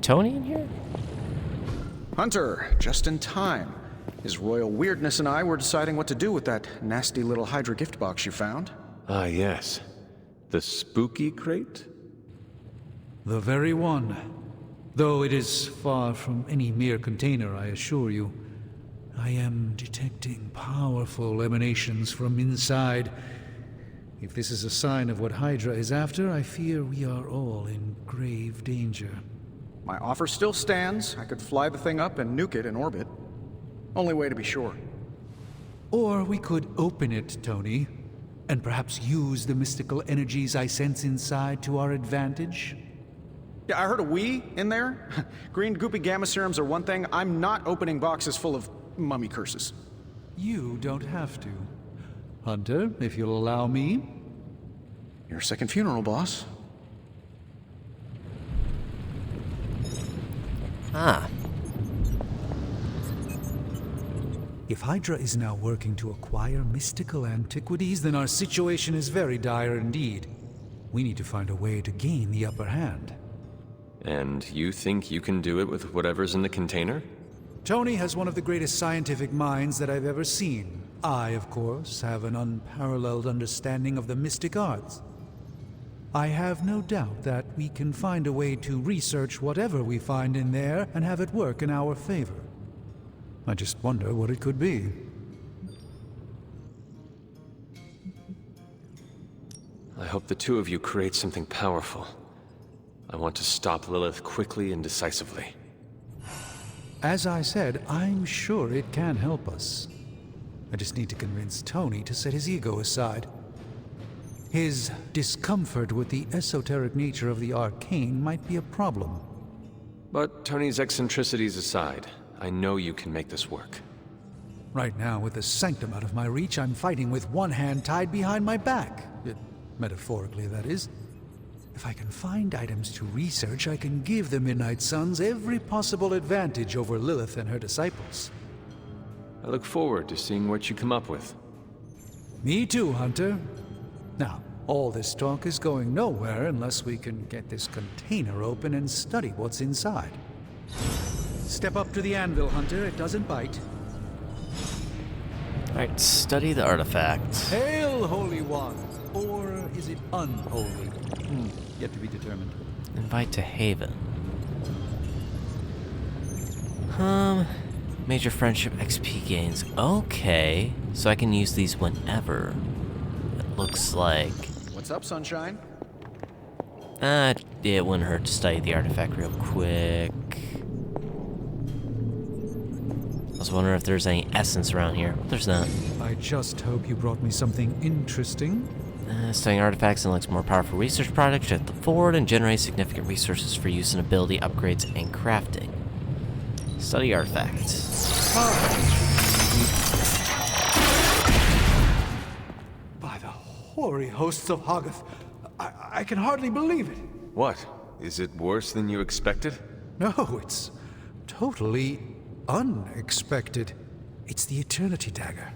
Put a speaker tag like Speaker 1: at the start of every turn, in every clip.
Speaker 1: Tony in here?
Speaker 2: Hunter, just in time. His royal weirdness and I were deciding what to do with that nasty little Hydra gift box you found.
Speaker 3: Ah, yes. The spooky crate?
Speaker 4: The very one. Though it is far from any mere container, I assure you. I am detecting powerful emanations from inside. If this is a sign of what Hydra is after, I fear we are all in grave danger.
Speaker 2: My offer still stands. I could fly the thing up and nuke it in orbit. Only way to be sure.
Speaker 4: Or we could open it, Tony, and perhaps use the mystical energies I sense inside to our advantage.
Speaker 2: Yeah, I heard a "we" in there. Green goopy gamma serums are one thing. I'm not opening boxes full of mummy curses.
Speaker 4: You don't have to. Hunter, if you'll allow me.
Speaker 2: Your second funeral, boss.
Speaker 1: Ah.
Speaker 4: If Hydra is now working to acquire mystical antiquities, then our situation is very dire indeed. We need to find a way to gain the upper hand.
Speaker 3: And you think you can do it with whatever's in the container?
Speaker 4: Tony has one of the greatest scientific minds that I've ever seen. I, of course, have an unparalleled understanding of the mystic arts. I have no doubt that we can find a way to research whatever we find in there and have it work in our favor. I just wonder what it could be.
Speaker 3: I hope the two of you create something powerful. I want to stop Lilith quickly and decisively.
Speaker 4: As I said, I'm sure it can help us. I just need to convince Tony to set his ego aside. His discomfort with the esoteric nature of the arcane might be a problem.
Speaker 3: But Tony's eccentricities aside, I know you can make this work.
Speaker 4: Right now, with the sanctum out of my reach, I'm fighting with one hand tied behind my back. Metaphorically, that is. If I can find items to research, I can give the Midnight Suns every possible advantage over Lilith and her disciples.
Speaker 3: I look forward to seeing what you come up with.
Speaker 4: Me too, Hunter. Now, all this talk is going nowhere unless we can get this container open and study what's inside. Step up to the anvil, Hunter. It doesn't bite.
Speaker 1: Alright, study the artifact.
Speaker 4: Hail, Holy One! Or is it unholy? Yet to be determined.
Speaker 1: Invite to Haven. Major friendship XP gains. Okay, so I can use these whenever. It looks like...
Speaker 2: What's up, sunshine?
Speaker 1: It wouldn't hurt to study the artifact real quick. I was wondering if there's any essence around here. There's not.
Speaker 4: I just hope you brought me something interesting.
Speaker 1: Studying artifacts unlocks more powerful research projects at the forward and generates significant resources for use in ability upgrades and crafting. Study artifacts.
Speaker 4: By the hoary hosts of Hoggoth, I can hardly believe it.
Speaker 3: What? Is it worse than you expected?
Speaker 4: No, it's totally unexpected. It's the Eternity Dagger.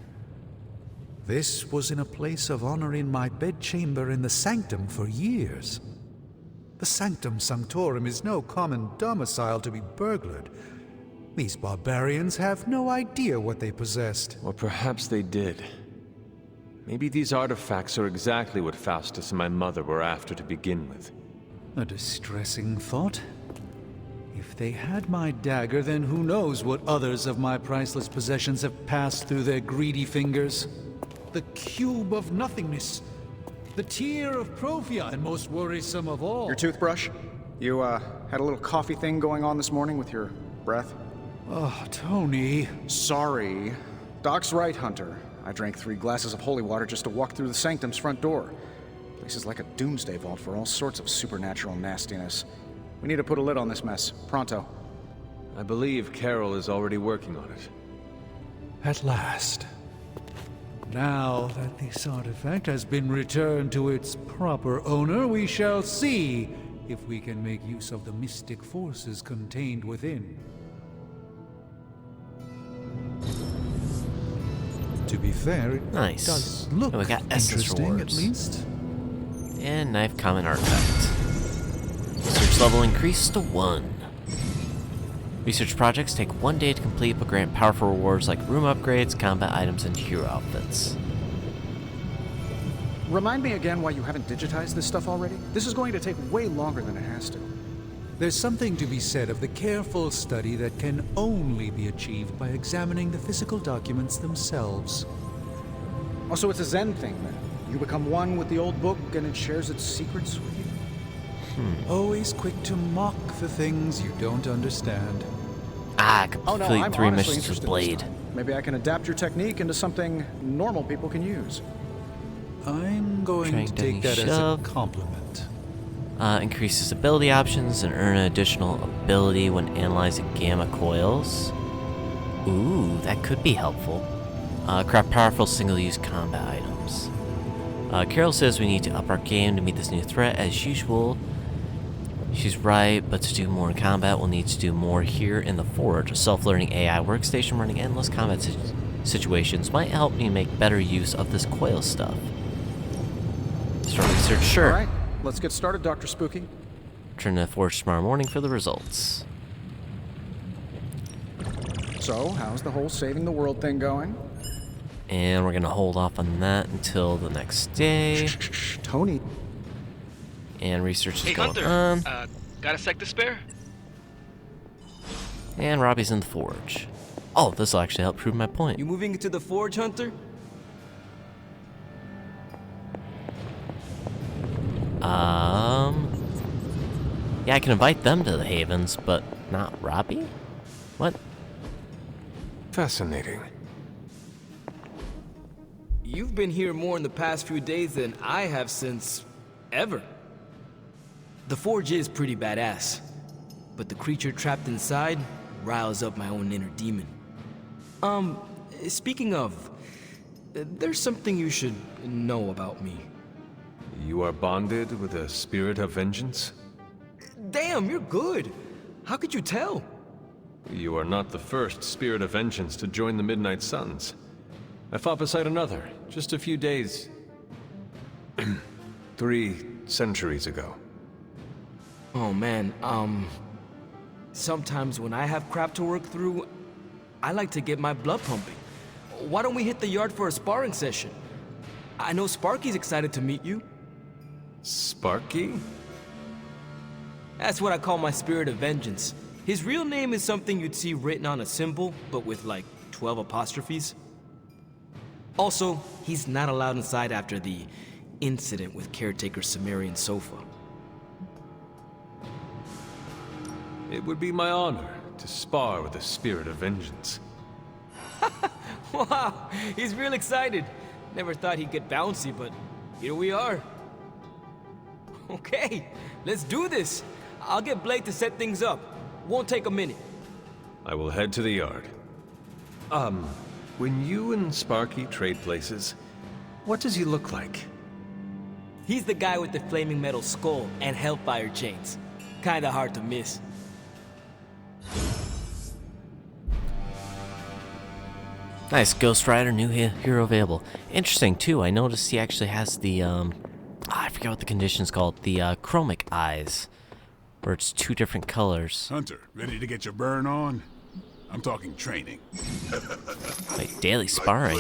Speaker 4: This was in a place of honor in my bedchamber in the Sanctum for years. The Sanctum Sanctorum is no common domicile to be burglared. These barbarians have no idea what they possessed.
Speaker 3: Or perhaps they did. Maybe these artifacts are exactly what Faustus and my mother were after to begin with.
Speaker 4: A distressing thought. If they had my dagger, then who knows what others of my priceless possessions have passed through their greedy fingers. The cube of nothingness. The tear of Prophia, and most worrisome of all.
Speaker 2: Your toothbrush? You, had a little coffee thing going on this morning with your breath?
Speaker 4: Oh, Tony.
Speaker 2: Sorry. Doc's right, Hunter. I drank 3 glasses of holy water just to walk through the Sanctum's front door. This is like a doomsday vault for all sorts of supernatural nastiness. We need to put a lid on this mess. Pronto.
Speaker 3: I believe Carol is already working on it.
Speaker 4: At last. Now that this artifact has been returned to its proper owner, we shall see if we can make use of the mystic forces contained within. To be fair, it does look
Speaker 1: we got essence
Speaker 4: interesting,
Speaker 1: rewards.
Speaker 4: at least.
Speaker 1: And knife common artifact. Research level increased to 1. Research projects take 1 day to complete but grant powerful rewards like room upgrades, combat items, and hero outfits.
Speaker 2: Remind me again why you haven't digitized this stuff already? This is going to take way longer than it has to.
Speaker 4: There's something to be said of the careful study that can only be achieved by examining the physical documents themselves.
Speaker 2: Also, it's a Zen thing, then. You become one with the old book and it shares its secrets with you.
Speaker 4: Always quick to mock the things you don't understand.
Speaker 1: Ah,
Speaker 2: Oh no,
Speaker 1: complete
Speaker 2: I'm
Speaker 1: 3
Speaker 2: honestly
Speaker 1: missions with
Speaker 2: interested
Speaker 1: Blade.
Speaker 2: this time. Maybe I can adapt your technique into something normal people can use.
Speaker 4: I'm going
Speaker 1: Trying
Speaker 4: to
Speaker 1: to
Speaker 4: take that as a
Speaker 1: shove.
Speaker 4: compliment.
Speaker 1: Increases ability options and earn an additional ability when analyzing gamma coils. Ooh, that could be helpful. Craft powerful single-use combat items. Carol says we need to up our game to meet this new threat as usual. She's right, but to do more in combat, we'll need to do more here in the Forge. A self-learning AI workstation running endless combat situations might help me make better use of this coil stuff. Start research, sure.
Speaker 2: All right, let's get started, Dr. Spooky.
Speaker 1: Return to the Forge tomorrow morning for the results.
Speaker 2: So, how's the whole saving the world thing going?
Speaker 1: And we're gonna hold off on that until the next day.
Speaker 2: Shh, Tony.
Speaker 1: And research is
Speaker 5: Hey,
Speaker 1: going
Speaker 5: Hunter,
Speaker 1: on.
Speaker 5: got a sec to spare?
Speaker 1: And Robbie's in the Forge. Oh, this will actually help prove my point.
Speaker 6: You moving into the Forge, Hunter?
Speaker 1: Yeah, I can invite them to the Havens, but not Robbie? What?
Speaker 3: Fascinating.
Speaker 6: You've been here more in the past few days than I have since ever. The Forge is pretty badass, but the creature trapped inside riles up my own inner demon. Speaking of, there's something you should know about me.
Speaker 3: You are bonded with a spirit of vengeance?
Speaker 6: Damn, you're good. How could you tell?
Speaker 3: You are not the first spirit of vengeance to join the Midnight Suns. I fought beside another, just a few days... 3 centuries ago.
Speaker 6: Oh man, sometimes when I have crap to work through, I like to get my blood pumping. Why don't we hit the yard for a sparring session? I know Sparky's excited to meet you.
Speaker 3: Sparky?
Speaker 6: That's what I call my spirit of vengeance. His real name is something you'd see written on a symbol, but with like 12 apostrophes. Also, he's not allowed inside after the incident with caretaker Sumerian Sofa.
Speaker 3: It would be my honor to spar with a spirit of vengeance.
Speaker 6: Wow, he's real excited. Never thought he'd get bouncy, but here we are. Okay, let's do this. I'll get Blade to set things up. Won't take a minute.
Speaker 3: I will head to the yard. When you and Sparky trade places, what does he look like?
Speaker 6: He's the guy with the flaming metal skull and hellfire chains. Kinda hard to miss.
Speaker 1: Nice, Ghost Rider, new hero available. Interesting, too, I noticed he actually has the, I forget what the condition's called, the, chromic eyes, where it's 2 different colors.
Speaker 7: Hunter, ready to get your burn on? I'm talking training.
Speaker 1: Wait, daily sparring.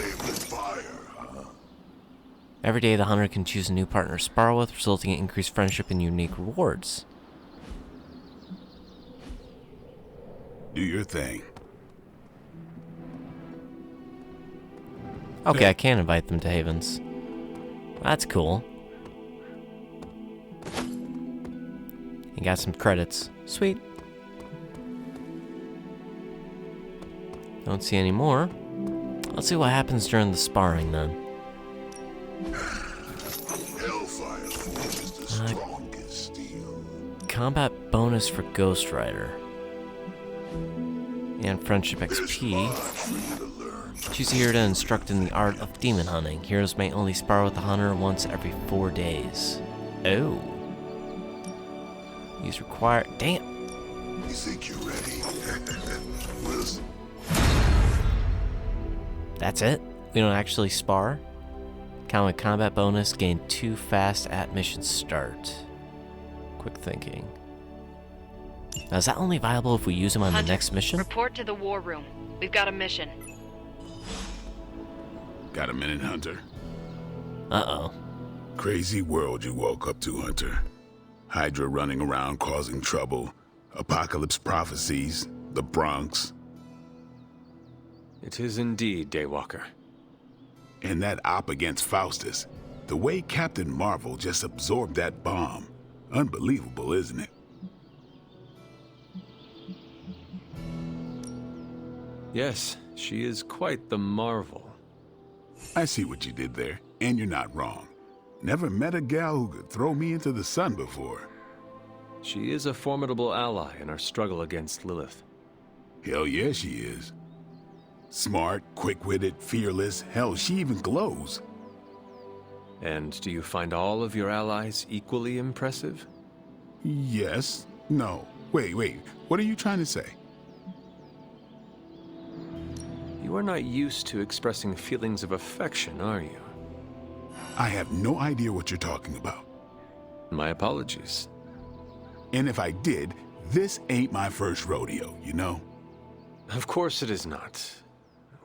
Speaker 1: Every day, the hunter can choose a new partner to spar with, resulting in increased friendship and unique rewards.
Speaker 7: Do your thing.
Speaker 1: Okay, I can invite them to Havens. That's cool. You got some credits. Sweet. Don't see any more. Let's see what happens during the sparring then.
Speaker 7: Hellfire forges the strongest steel.
Speaker 1: Combat bonus for Ghost Rider. And friendship XP. Choose a hero to instruct in the art of demon hunting. Heroes may only spar with the hunter once every 4 days. Oh. Use required. Damn.
Speaker 7: You think you're ready? Wilson.
Speaker 1: That's it? We don't actually spar? Count with combat bonus, gain 2 fast at mission start. Quick thinking. Now, is that only viable if we use him on the
Speaker 5: Hunter,
Speaker 1: next mission?
Speaker 5: Report to the war room. We've got a mission.
Speaker 7: Got a minute, Hunter?
Speaker 1: Uh-oh.
Speaker 7: Crazy world you woke up to, Hunter. Hydra running around causing trouble. Apocalypse prophecies. The Bronx.
Speaker 3: It is indeed, Daywalker.
Speaker 7: And that op against Faustus. The way Captain Marvel just absorbed that bomb. Unbelievable, isn't it?
Speaker 3: Yes, she is quite the marvel.
Speaker 7: I see what you did there, and you're not wrong. Never met a gal who could throw me into the sun before.
Speaker 3: She is a formidable ally in our struggle against Lilith.
Speaker 7: Hell yeah, she is. Smart, quick-witted, fearless. Hell, she even glows.
Speaker 3: And do you find all of your allies equally impressive?
Speaker 7: Yes. No. Wait. What are you trying to say?
Speaker 3: You are not used to expressing feelings of affection, are you?
Speaker 7: I have no idea what you're talking about.
Speaker 3: My apologies.
Speaker 7: And if I did, this ain't my first rodeo, you know?
Speaker 3: Of course it is not.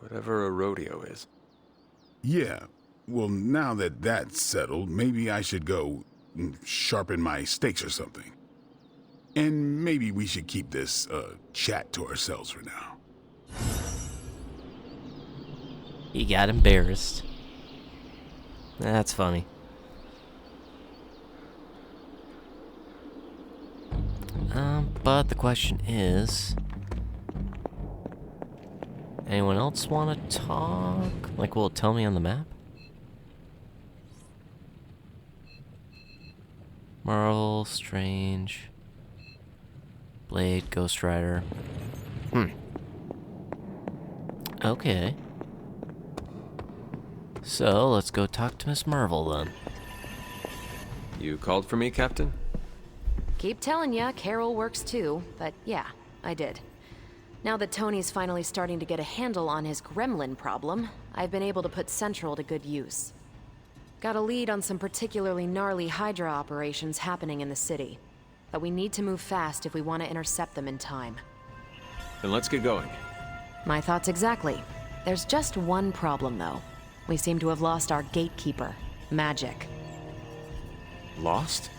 Speaker 3: Whatever a rodeo is.
Speaker 7: Yeah. Well, now that that's settled, maybe I should go sharpen my stakes or something. And maybe we should keep this chat to ourselves for now.
Speaker 1: He got embarrassed. That's funny. But the question is... anyone else want to talk? Like, will it tell me on the map? Marvel, Strange... Blade, Ghost Rider... Okay. So, let's go talk to Miss Marvel, then.
Speaker 3: You called for me, Captain?
Speaker 8: Keep telling ya, Carol works too, but yeah, I did. Now that Tony's finally starting to get a handle on his gremlin problem, I've been able to put Central to good use. Got a lead on some particularly gnarly Hydra operations happening in the city. But we need to move fast if we want to intercept them in time.
Speaker 3: Then let's get going.
Speaker 8: My thoughts exactly. There's just one problem, though. We seem to have lost our gatekeeper, Magic.
Speaker 3: Lost?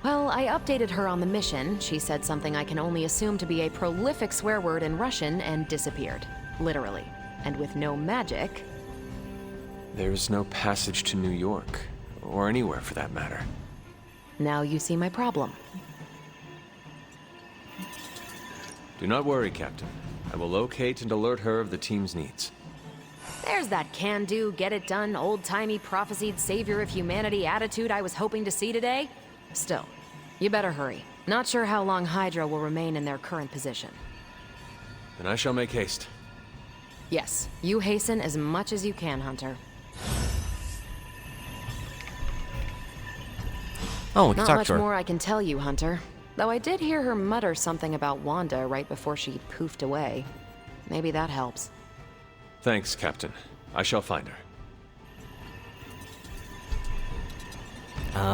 Speaker 8: Well, I updated her on the mission. She said something I can only assume to be a prolific swear word in Russian and disappeared. Literally. And with no magic...
Speaker 3: There's no passage to New York, or anywhere for that matter.
Speaker 8: Now you see my problem.
Speaker 3: Do not worry, Captain. I will locate and alert her of the team's needs.
Speaker 8: There's that can-do, get-it-done, old-timey prophesied savior of humanity attitude I was hoping to see today. Still, you better hurry. Not sure how long Hydra will remain in their current position.
Speaker 3: Then I shall make haste.
Speaker 8: Yes, you hasten as much as you can, Hunter.
Speaker 1: Oh, we can
Speaker 8: Not
Speaker 1: talk
Speaker 8: much
Speaker 1: to her.
Speaker 8: more I can tell you, Hunter. Though I did hear her mutter something about Wanda right before she poofed away. Maybe that helps.
Speaker 3: Thanks, Captain. I shall find her.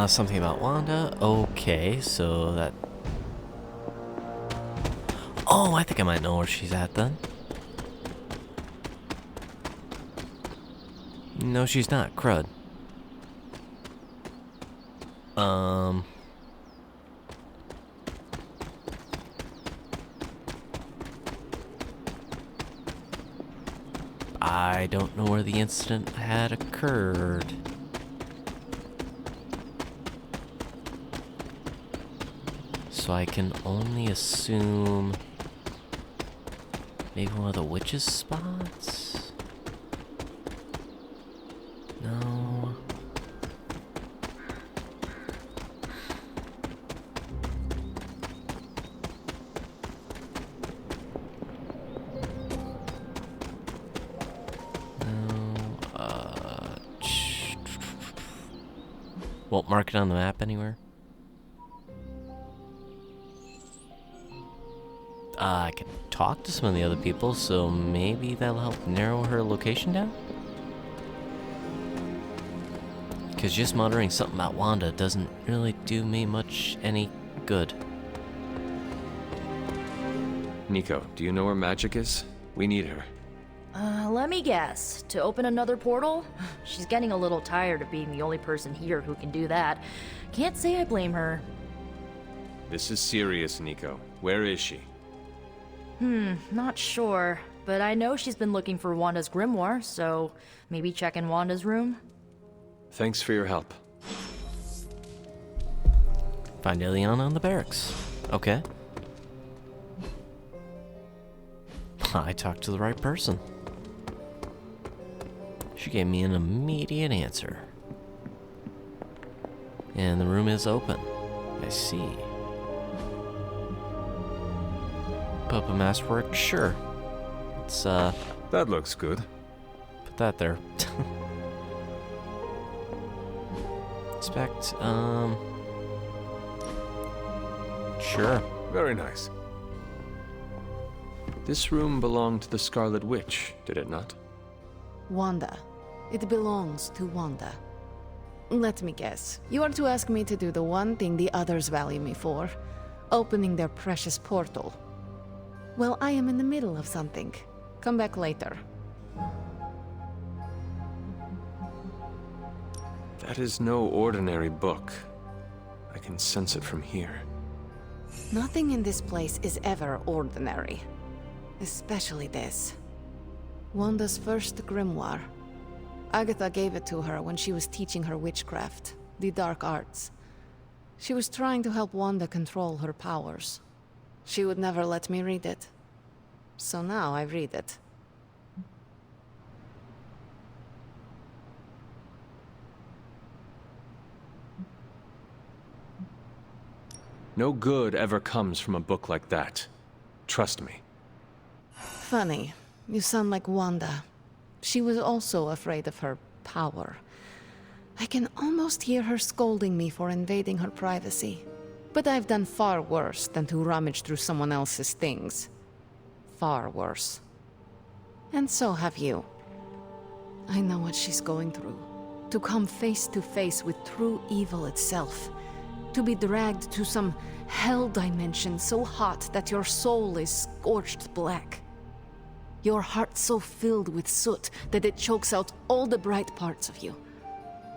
Speaker 1: Something about Wanda. Okay, so that... oh, I think I might know where she's at then. No, she's not. Crud. I don't know where the incident had occurred. So I can only assume maybe one of the witches' spots? No. Won't mark it on the map anywhere. I can talk to some of the other people, so maybe that'll help narrow her location down? Because just muttering something about Wanda doesn't really do me much any good.
Speaker 3: Nico, do you know where Magic is? We need her.
Speaker 9: Let me guess. To open another portal? She's getting a little tired of being the only person here who can do that. Can't say I blame her.
Speaker 3: This is serious, Nico. Where is she?
Speaker 9: Not sure. But I know she's been looking for Wanda's grimoire, so maybe check in Wanda's room?
Speaker 3: Thanks for your help.
Speaker 1: Find Ileana in the barracks. Okay. I talked to the right person. She gave me an immediate answer. And the room is open. I see. Puppet masterwork? Sure. Let's,
Speaker 3: That looks good.
Speaker 1: put that there. Inspect, sure.
Speaker 3: Very nice. This room belonged to the Scarlet Witch, did it not?
Speaker 10: Wanda. It belongs to Wanda. Let me guess. You are to ask me to do the one thing the others value me for. Opening their precious portal. Well, I am in the middle of something. Come back later.
Speaker 3: That is no ordinary book. I can sense it from here.
Speaker 10: Nothing in this place is ever ordinary. Especially this. Wanda's first grimoire. Agatha gave it to her when she was teaching her witchcraft, the dark arts. She was trying to help Wanda control her powers. She would never let me read it. So now I read it.
Speaker 3: No good ever comes from a book like that. Trust me.
Speaker 10: Funny. You sound like Wanda. She was also afraid of her power. I can almost hear her scolding me for invading her privacy. But I've done far worse than to rummage through someone else's things. Far worse. And so have you. I know what she's going through. To come face to face with true evil itself. To be dragged to some hell dimension so hot that your soul is scorched black. Your heart so filled with soot that it chokes out all the bright parts of you.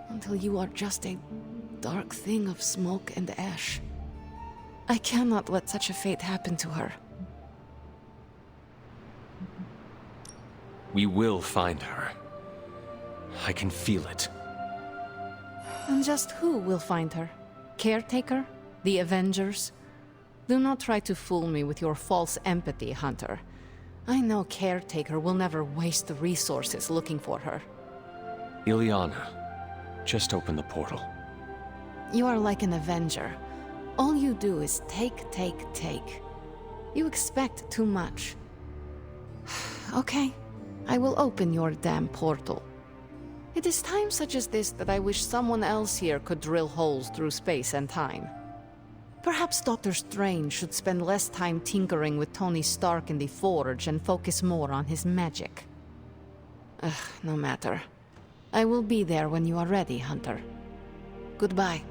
Speaker 10: Until you are just a dark thing of smoke and ash. I cannot let such a fate happen to her.
Speaker 3: We will find her. I can feel it.
Speaker 10: And just who will find her? Caretaker? The Avengers? Do not try to fool me with your false empathy, Hunter. I know Caretaker will never waste resources looking for her.
Speaker 3: Ileana, just open the portal.
Speaker 10: You are like an Avenger. All you do is take. You expect too much. Okay, I will open your damn portal. It is times such as this that I wish someone else here could drill holes through space and time. Perhaps Doctor Strange should spend less time tinkering with Tony Stark in the Forge and focus more on his magic. No matter. I will be there when you are ready, Hunter. Goodbye.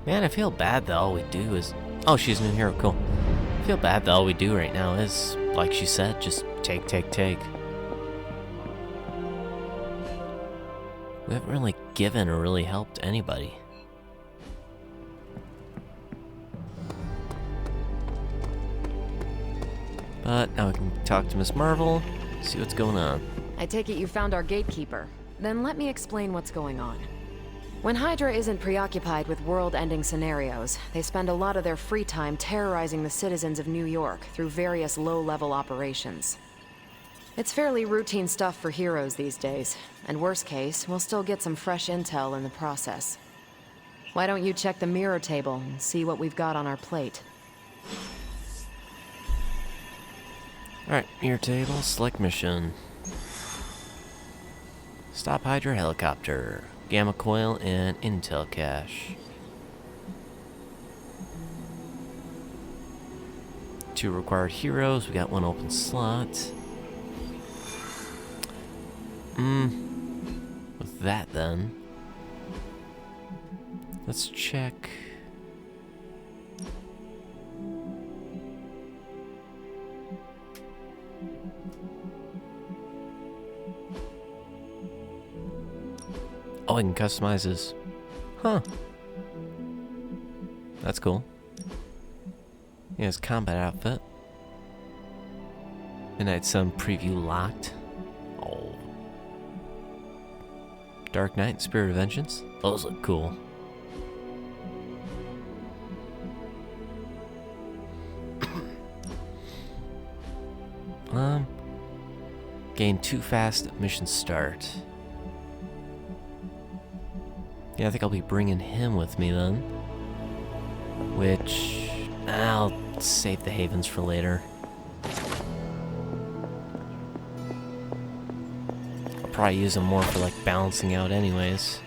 Speaker 1: Man, I feel bad that all we do is... Oh, she's a new hero, cool. I feel bad that all we do right now is, like she said, just take. We haven't really given or really helped anybody. But now we can talk to Miss Marvel, see what's going on.
Speaker 8: I take it you found our gatekeeper. Then let me explain what's going on. When Hydra isn't preoccupied with world-ending scenarios, they spend a lot of their free time terrorizing the citizens of New York through various low-level operations. It's fairly routine stuff for heroes these days, and worst case, we'll still get some fresh intel in the process. Why don't you check the mirror table and see what we've got on our plate?
Speaker 1: Alright, mirror table, select mission. Stop Hydra helicopter, gamma coil, and intel cache. 2 required heroes, we got 1 open slot. With that then, let's check Oh, I can customize his... Huh. That's cool. Yeah, his combat outfit. Midnight Sun preview locked. Oh. Dark Knight and Spirit of Vengeance. Those look cool. Gain 2 fast at mission start. Yeah, I think I'll be bringing him with me then. Which... I'll save the Havens for later. I'll probably use them more for like balancing out anyways.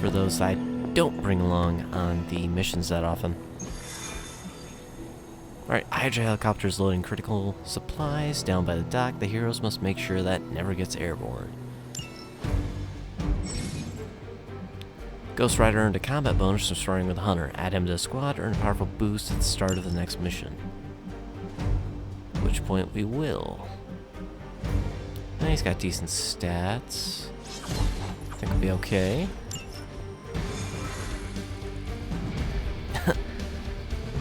Speaker 1: For those I don't bring along on the missions that often. Alright, Hydra helicopters loading critical supplies down by the dock. The heroes must make sure that never gets airborne. Ghost Rider earned a combat bonus from soaring with a hunter. Add him to the squad, earn a powerful boost at the start of the next mission. At which point we will. And he's got decent stats. I think we'll be okay.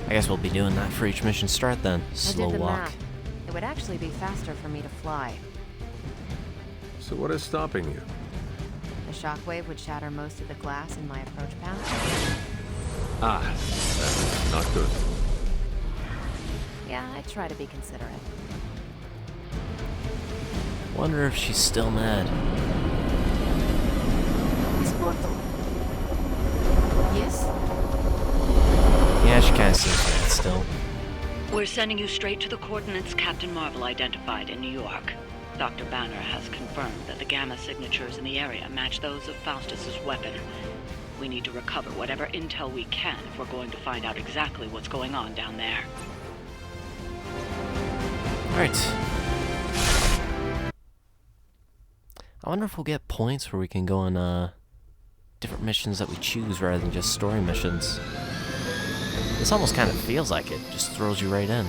Speaker 1: I guess we'll be doing that for each mission start then. Slow
Speaker 8: I did the
Speaker 1: walk.
Speaker 8: math. It would actually be faster for me to fly.
Speaker 3: So what is stopping you?
Speaker 8: The shockwave would shatter most of the glass in my approach path.
Speaker 3: Ah, that's not good.
Speaker 8: Yeah, I try to be considerate.
Speaker 1: Wonder if she's still mad.
Speaker 8: Yes?
Speaker 1: Yeah, she kinda seems mad still.
Speaker 11: We're sending you straight to the coordinates Captain Marvel identified in New York. Dr. Banner has confirmed that the gamma signatures in the area match those of Faustus's weapon. We need to recover whatever intel we can if we're going to find out exactly what's going on down there.
Speaker 1: Alright. I wonder if we'll get points where we can go on different missions that we choose rather than just story missions. This almost kind of feels like it, just throws you right in.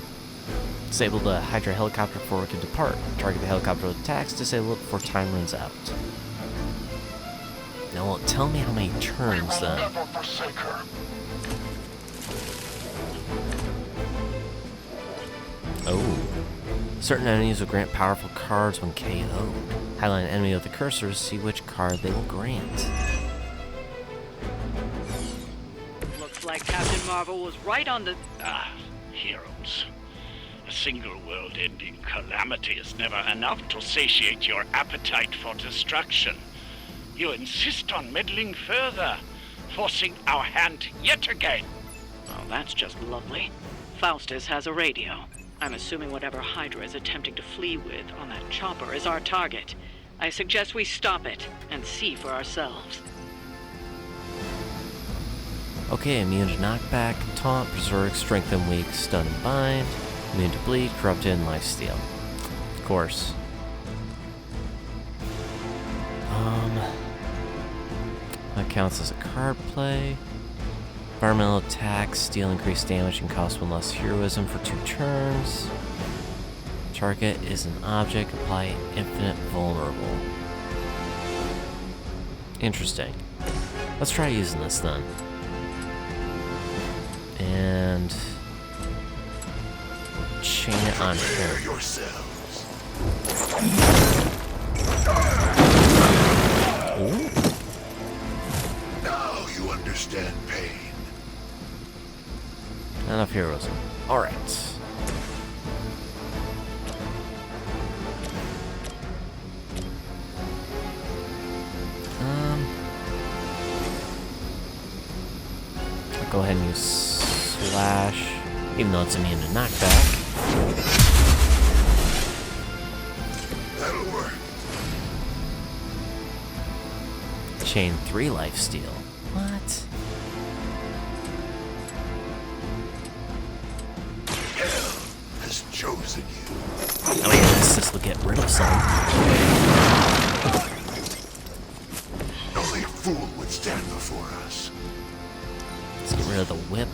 Speaker 1: Disable the Hydra helicopter before it can depart. Target the helicopter with attacks, disable it before time runs out. Now, will it tell me how many turns then? Oh. Certain enemies will grant powerful cards when KO'd. Highlight an enemy with the cursor to see which card they will grant.
Speaker 11: Looks like Captain Marvel was right on the...
Speaker 12: Heroes. A single world-ending calamity is never enough to satiate your appetite for destruction. You insist on meddling further, forcing our hand yet again.
Speaker 11: Well, that's just lovely. Faustus has a radio. I'm assuming whatever Hydra is attempting to flee with on that chopper is our target. I suggest we stop it and see for ourselves.
Speaker 1: Okay, immune to knockback, taunt, berserk, strength and weak, stun and bind, immune to bleed, corrupted, and lifesteal. Of course. That counts as a card play. Environmental attacks, deal increased damage and cost 1 less heroism for 2 turns. Target is an object, apply infinite vulnerable. Interesting. Let's try using this then. And chain it on here. Ooh.
Speaker 7: Now you understand pain.
Speaker 1: Enough heroism. Alright. I'll go ahead and use slash, even though it's immune to knockback.
Speaker 7: That'll work.
Speaker 1: Chain 3 lifesteal. What?
Speaker 7: Hell has chosen you.
Speaker 1: Oh yeah, this will get rid of some.
Speaker 7: Only a fool would stand before us.
Speaker 1: Let's get rid of the whip.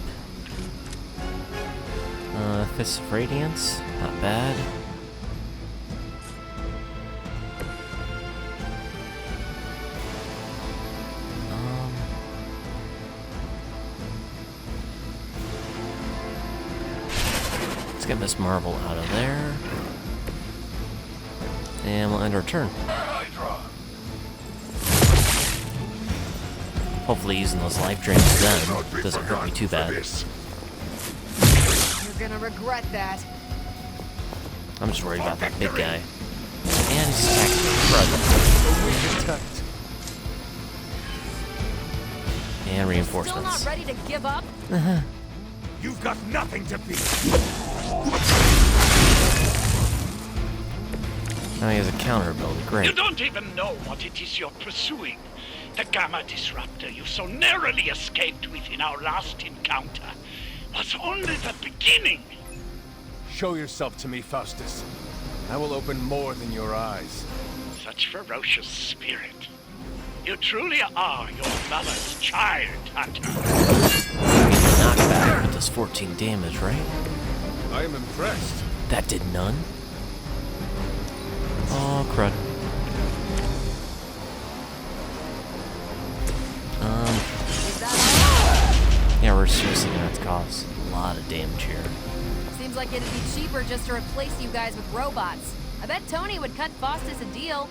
Speaker 1: Fist of Radiance, not bad. get Miss Marvel out of there. And we'll end our turn. Hopefully using those life drains then doesn't hurt me too bad.
Speaker 5: You're gonna regret that.
Speaker 1: I'm just worried about that big guy. And he's attacking me. Brother. And reinforcements.
Speaker 8: Still not ready to give up?
Speaker 13: You've got nothing to beat.
Speaker 1: Now he has a counter ability. Great.
Speaker 12: You don't even know what it is you're pursuing. The Gamma Disruptor you so narrowly escaped with in our last encounter was only the beginning.
Speaker 13: Show yourself to me, Faustus. I will open more than your eyes.
Speaker 12: Such ferocious spirit. You truly are your mother's child, Hunter.
Speaker 1: Knockback. It does 14 damage, right?
Speaker 13: I am impressed.
Speaker 1: That did none. Oh, crud. Yeah, we're seriously gonna have to cause a lot of damage here.
Speaker 8: Seems like it'd be cheaper just to replace you guys with robots. I bet Tony would cut Faustus a deal.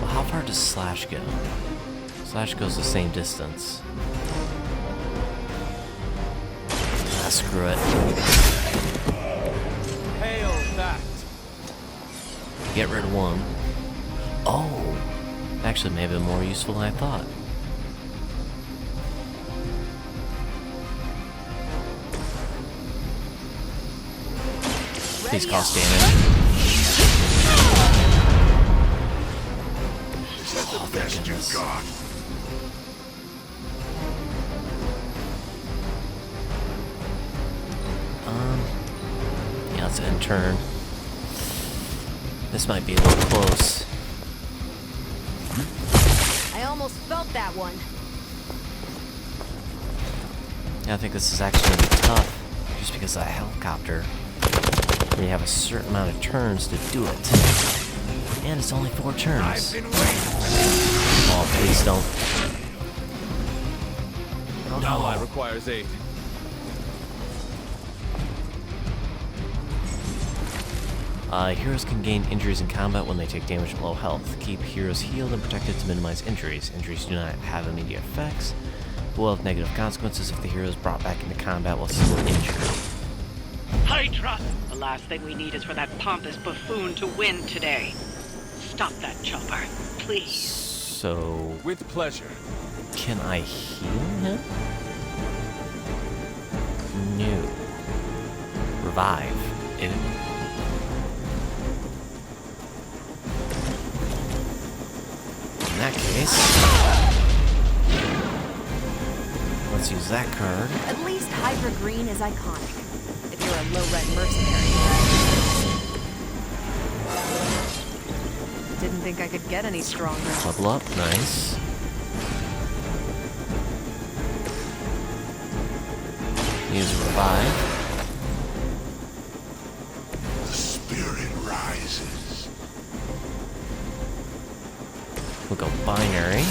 Speaker 1: Well, how far does Slash go? Slash goes the same distance. Ah, screw it.
Speaker 13: Hail that!
Speaker 1: Get rid of one. Oh! Actually, maybe more useful than I thought. Please cost damage. Oh, thank goodness. Yeah, let's end turn. This might be a little close.
Speaker 8: I almost felt that one.
Speaker 1: Yeah, I think this is actually going to be tough, just because of that helicopter. We have a certain amount of turns to do it. And it's only 4 turns. Oh, please don't.
Speaker 13: An ally requires aid.
Speaker 1: Heroes can gain injuries in combat when they take damage at low health. Keep heroes healed and protected to minimize injuries. Injuries do not have immediate effects, but will have negative consequences if the hero is brought back into combat while still injured.
Speaker 11: Hydra! The last thing we need is for that pompous buffoon to win today. Stop that chopper, please.
Speaker 1: So...
Speaker 13: With pleasure.
Speaker 1: Can I heal him? No. Revive. Ew. In that case, let's use that card.
Speaker 8: At least Hydra Green is iconic. If you're a low-rent mercenary. Didn't think I could get any stronger.
Speaker 1: Level up, nice. Use revive.
Speaker 7: The spirit rises.
Speaker 1: We'll go binary.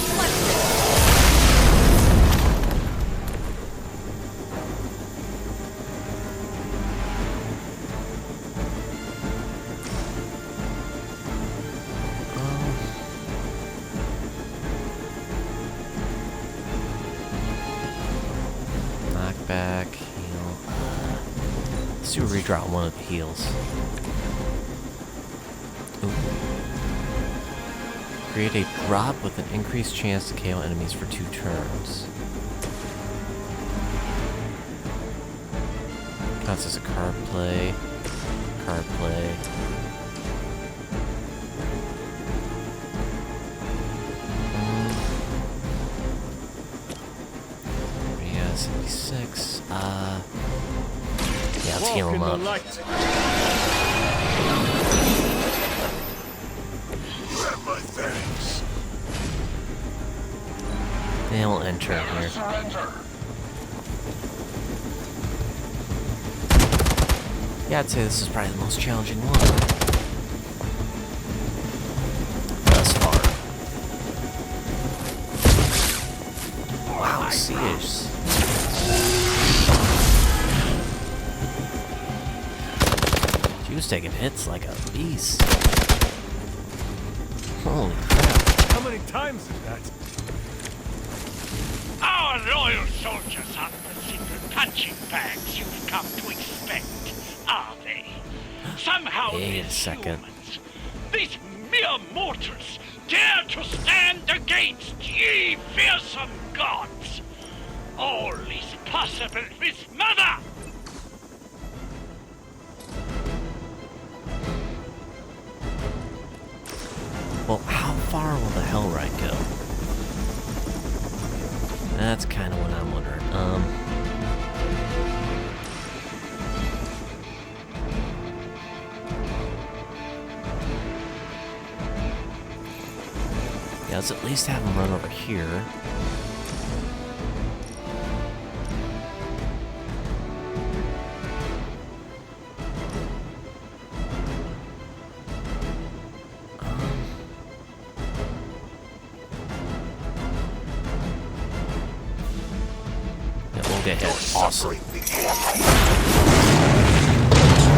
Speaker 1: Knockback, heal. Let's do a redraw on one of the heals. Ooh. Create a drop with an increased chance to KO enemies for 2 turns. Counts as a card play. Card play. Yeah, 76. Yeah, let's heal him up.
Speaker 7: My thanks.
Speaker 1: And we'll enter here. Yeah, I'd say this is probably the most challenging one. Thus far. Wow, serious. was taking hits like a beast. Holy crap.
Speaker 13: How many times is that?
Speaker 12: Our loyal soldiers aren't the simple punching bags you've come to expect, are they? Somehow
Speaker 1: Wait a
Speaker 12: these
Speaker 1: second.
Speaker 12: humans, these mere mortals, dare to stand against ye fearsome gods. All is possible with Mother!
Speaker 1: Well, how far will the Hellride go? That's kind of what I'm wondering. Yeah, let's at least have him run over here. Yeah, we'll get hit. Awesome.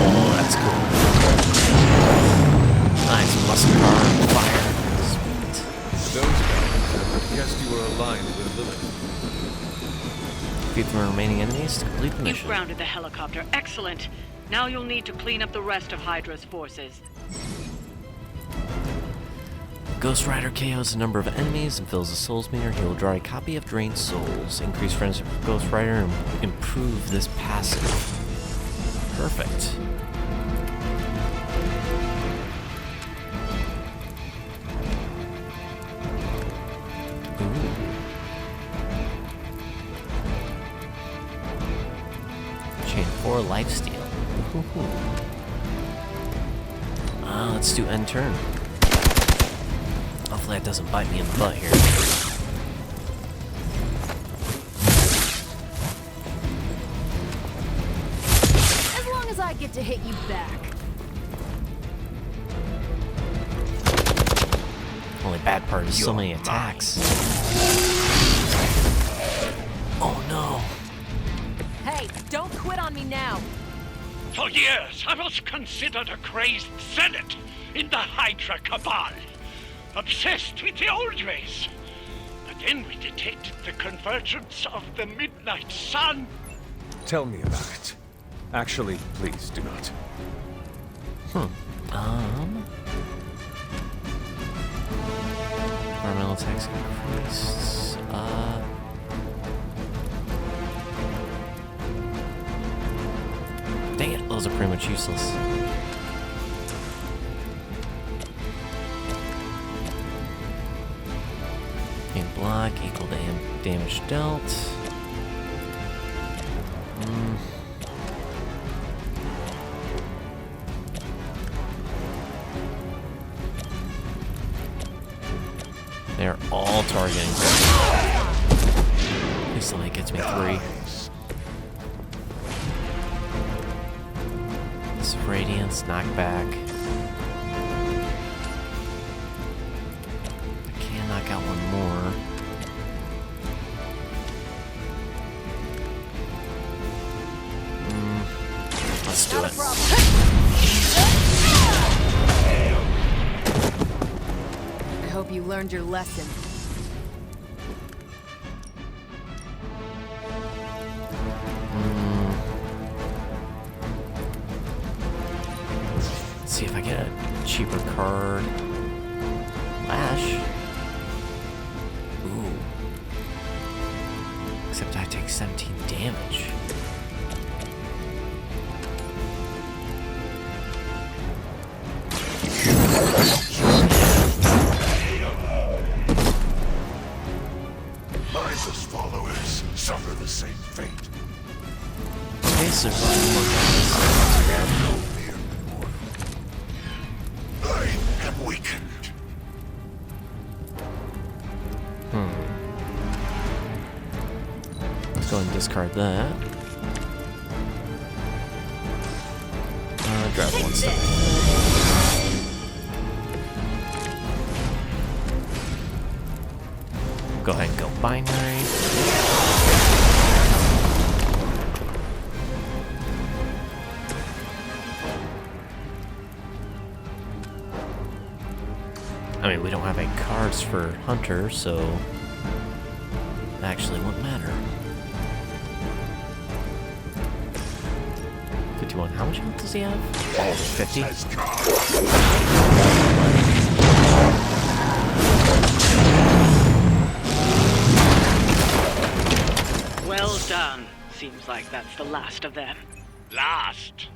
Speaker 1: Oh, that's cool. Nice muscle car on fire. Sweet.
Speaker 3: For those guys, I guessed you were aligned with Lilith.
Speaker 1: Defeat the remaining enemies to complete the
Speaker 11: You've
Speaker 1: mission.
Speaker 11: grounded the helicopter. Excellent. Now you'll need to clean up the rest of Hydra's forces.
Speaker 1: Ghost Rider KOs a number of enemies and fills the souls meter. He will draw a copy of drained souls. Increase friendship with Ghost Rider and improve this passive. Perfect. Ooh. Chain 4 lifesteal. Let's do end turn. Hopefully that doesn't bite me in the butt here.
Speaker 9: As long as I get to hit you back.
Speaker 1: Only bad part is so many attacks. Oh no.
Speaker 8: Hey, don't quit on me now.
Speaker 12: For years, I was considered a crazed zealot in the Hydra cabal. Obsessed with the old ways. But then we detected the convergence of the midnight sun.
Speaker 13: Tell me about it. Actually, please do not.
Speaker 1: Environmental attacks increased. Dang it, those are pretty much useless. And block equal damage dealt. They're all targeting. Please somebody gets me 3. This Radiance, knockback. I can knock out one more. Let's do it.
Speaker 8: I hope you learned your lesson.
Speaker 1: Let's see if I get a cheaper card. Lash. Ooh. Except I take 17 damage.
Speaker 7: Liza's followers suffer the same fate.
Speaker 1: Okay, so there's one more guys.
Speaker 7: I am weakened.
Speaker 1: Let's go ahead and discard that. Grab one second. Go ahead and go binary. I mean, we don't have any cards for Hunter, so it actually wouldn't matter. 51. How much health does he have? Oh, 50.
Speaker 11: Well done. Seems like that's the last of them.
Speaker 12: Last?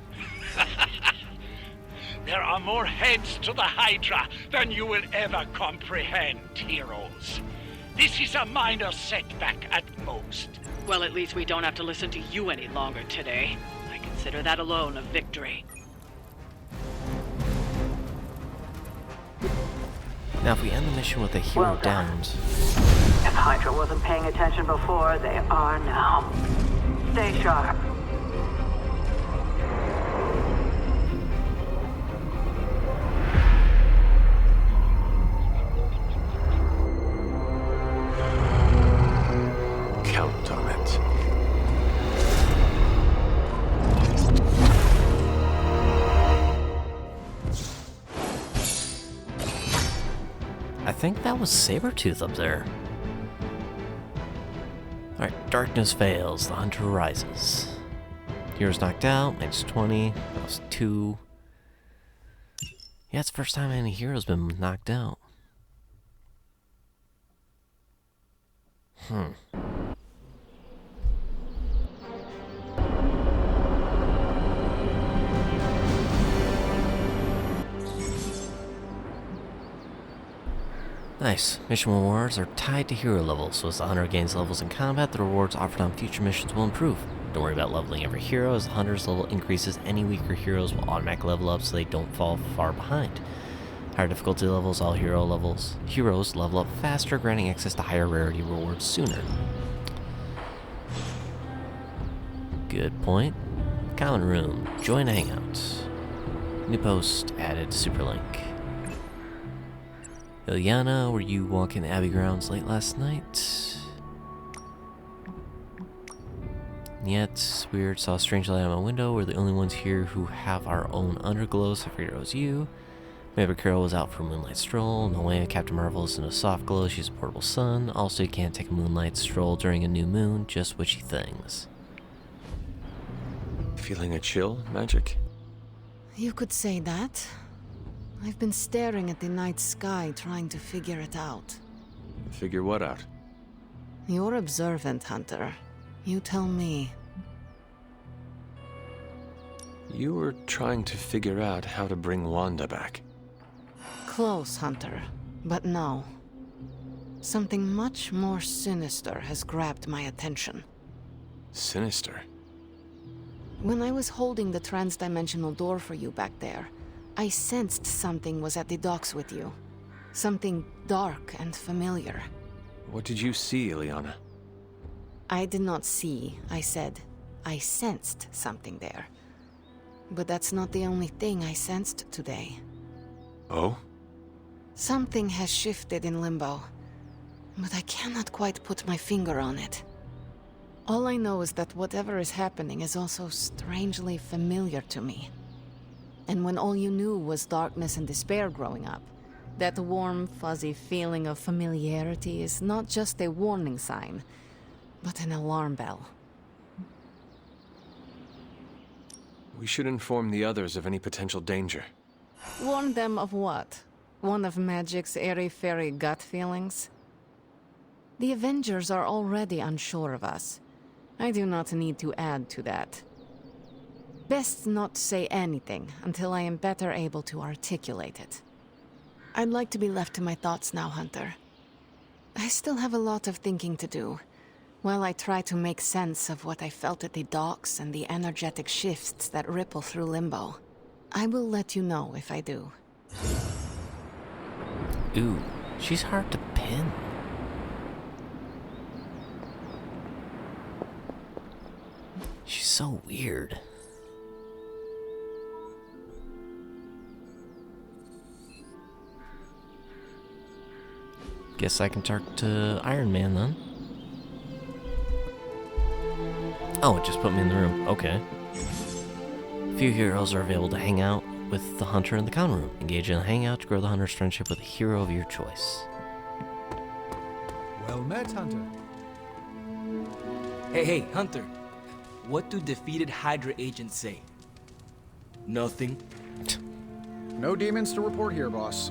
Speaker 12: There are more heads to the Hydra than you will ever comprehend, heroes. This is a minor setback at most.
Speaker 11: Well, at least we don't have to listen to you any longer today. I consider that alone a victory.
Speaker 1: Now, if we end the mission with a hero
Speaker 11: Well done.
Speaker 1: downed,
Speaker 11: If Hydra wasn't paying attention before, they are now. Stay sharp.
Speaker 3: Count on it.
Speaker 1: I think that was Sabretooth up there. Alright, darkness fails, the hunter rises. Hero's knocked out, minus 20, that was 2. Yeah, it's the first time any hero's been knocked out. Nice. Mission rewards are tied to hero levels, so as the hunter gains levels in combat, the rewards offered on future missions will improve. Don't worry about leveling every hero, as the hunter's level increases, any weaker heroes will automatically level up so they don't fall far behind. Higher difficulty levels, all heroes level up faster, granting access to higher rarity rewards sooner. Good point. Common room. Join hangout. New post added to Superlink. Ilyana, were you walking the Abbey grounds late last night? Yet, weird, saw a strange light on my window. We're the only ones here who have our own underglow, so I figured it was you. Maybe Carol was out for a moonlight stroll. No way, Captain Marvel is in a soft glow, she's a portable sun. Also, you can't take a moonlight stroll during a new moon, just witchy things.
Speaker 3: Feeling a chill, Magic?
Speaker 10: You could say that. I've been staring at the night sky, trying to figure it out.
Speaker 3: Figure what out?
Speaker 10: You're observant, Hunter. You tell me.
Speaker 3: You were trying to figure out how to bring Wanda back.
Speaker 10: Close, Hunter. But no. Something much more sinister has grabbed my attention.
Speaker 3: Sinister?
Speaker 10: When I was holding the trans-dimensional door for you back there, I sensed something was at the docks with you. Something dark and familiar.
Speaker 3: What did you see, Ilyana?
Speaker 10: I did not see, I said. I sensed something there. But that's not the only thing I sensed today.
Speaker 3: Oh?
Speaker 10: Something has shifted in Limbo, but I cannot quite put my finger on it. All I know is that whatever is happening is also strangely familiar to me. And when all you knew was darkness and despair growing up, that warm, fuzzy feeling of familiarity is not just a warning sign, but an alarm bell.
Speaker 3: We should inform the others of any potential danger.
Speaker 10: Warn them of what? One of Magic's airy-fairy gut feelings? The Avengers are already unsure of us. I do not need to add to that. Best not say anything until I am better able to articulate it. I'd like to be left to my thoughts now, Hunter. I still have a lot of thinking to do, while I try to make sense of what I felt at the docks and the energetic shifts that ripple through Limbo. I will let you know if I do.
Speaker 1: Ooh, she's hard to pin. She's so weird. Guess I can talk to Iron Man then. Oh, it just put me in the room. Okay. Few heroes are available to hang out with the hunter in the common room. Engage in a hangout to grow the hunter's friendship with a hero of your choice.
Speaker 4: Well met, Hunter.
Speaker 6: Hey, Hunter. What do defeated Hydra agents say? Nothing.
Speaker 2: No demons to report here, boss.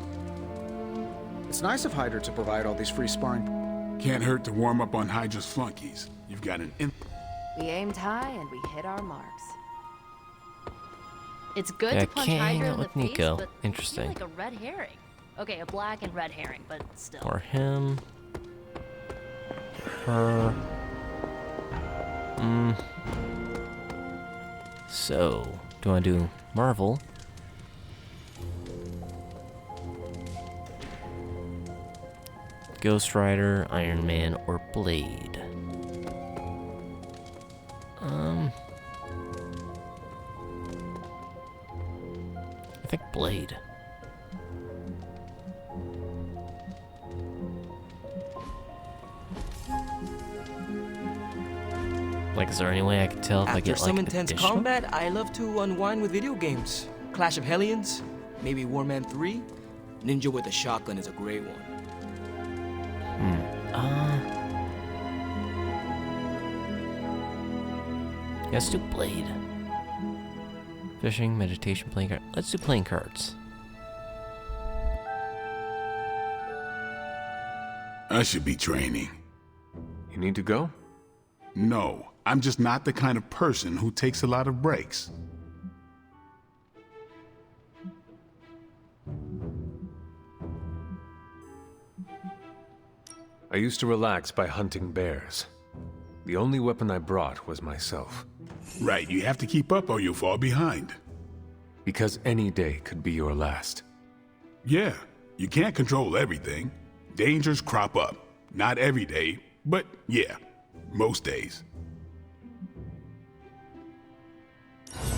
Speaker 2: It's nice of Hydra to provide all these free sparring.
Speaker 7: Can't hurt to warm up on Hydra's flunkies. You've got an
Speaker 8: We aimed high and we hit our marks.
Speaker 9: It's good
Speaker 1: Yeah,
Speaker 9: to punch
Speaker 1: can't hang
Speaker 9: Hydra
Speaker 1: out
Speaker 9: in the
Speaker 1: with
Speaker 9: face,
Speaker 1: Nico.
Speaker 9: but
Speaker 1: Interesting.
Speaker 9: I feel like a red herring. Okay, a black and red herring, but still.
Speaker 1: Or him. Her. So, do I do Marvel? Ghost Rider, Iron Man, or Blade? I think Blade. Like, is there any way I can tell if I
Speaker 6: After
Speaker 1: get, like,
Speaker 6: some intense
Speaker 1: additional?
Speaker 6: combat, I love to unwind with video games. Clash of Hellions, maybe Warman 3. Ninja with a shotgun is a great one.
Speaker 1: Let's do Blade. Fishing, meditation, playing cards. Let's do playing cards.
Speaker 7: I should be training.
Speaker 3: You need to go?
Speaker 7: No, I'm just not the kind of person who takes a lot of breaks.
Speaker 3: I used to relax by hunting bears. The only weapon I brought was myself.
Speaker 7: Right, you have to keep up or you'll fall behind.
Speaker 3: Because any day could be your last.
Speaker 7: Yeah, you can't control everything. Dangers crop up. Not every day, but yeah, most days.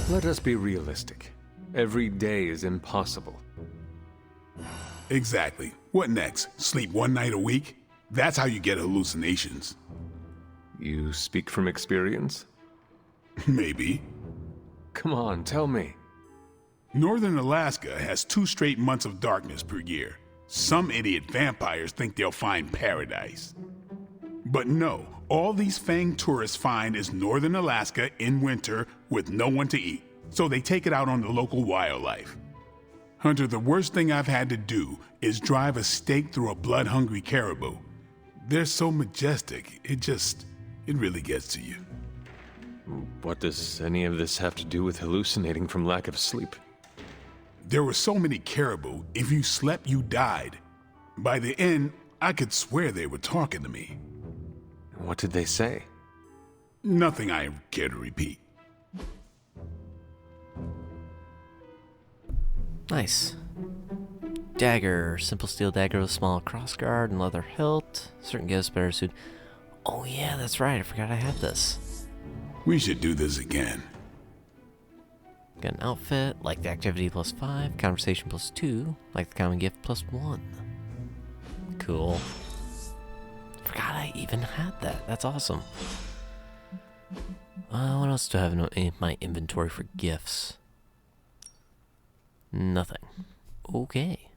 Speaker 3: Let us be realistic. Every day is impossible.
Speaker 7: Exactly. What next? Sleep one night a week? That's how you get hallucinations.
Speaker 3: You speak from experience?
Speaker 7: Maybe.
Speaker 3: Come on, tell me.
Speaker 7: Northern Alaska has 2 straight months of darkness per year. Some idiot vampires think they'll find paradise. But no, all these fanged tourists find is Northern Alaska in winter with no one to eat, so they take it out on the local wildlife. Hunter, the worst thing I've had to do is drive a stake through a blood-hungry caribou. They're so majestic, it really gets to you.
Speaker 3: What does any of this have to do with hallucinating from lack of sleep?
Speaker 7: There were so many caribou, if you slept, you died. By the end, I could swear they were talking to me.
Speaker 3: What did they say?
Speaker 7: Nothing I care to repeat.
Speaker 1: Nice. Dagger. Simple steel dagger with small crossguard and leather hilt. Certain gifts better suit. Oh yeah, that's right. I forgot I had this.
Speaker 7: We should do this again.
Speaker 1: Got an outfit. Like the activity +5. Conversation +2. Like the common gift +1. Cool. Forgot I even had that. That's awesome. What else do I have in my inventory for gifts? Nothing. Okay.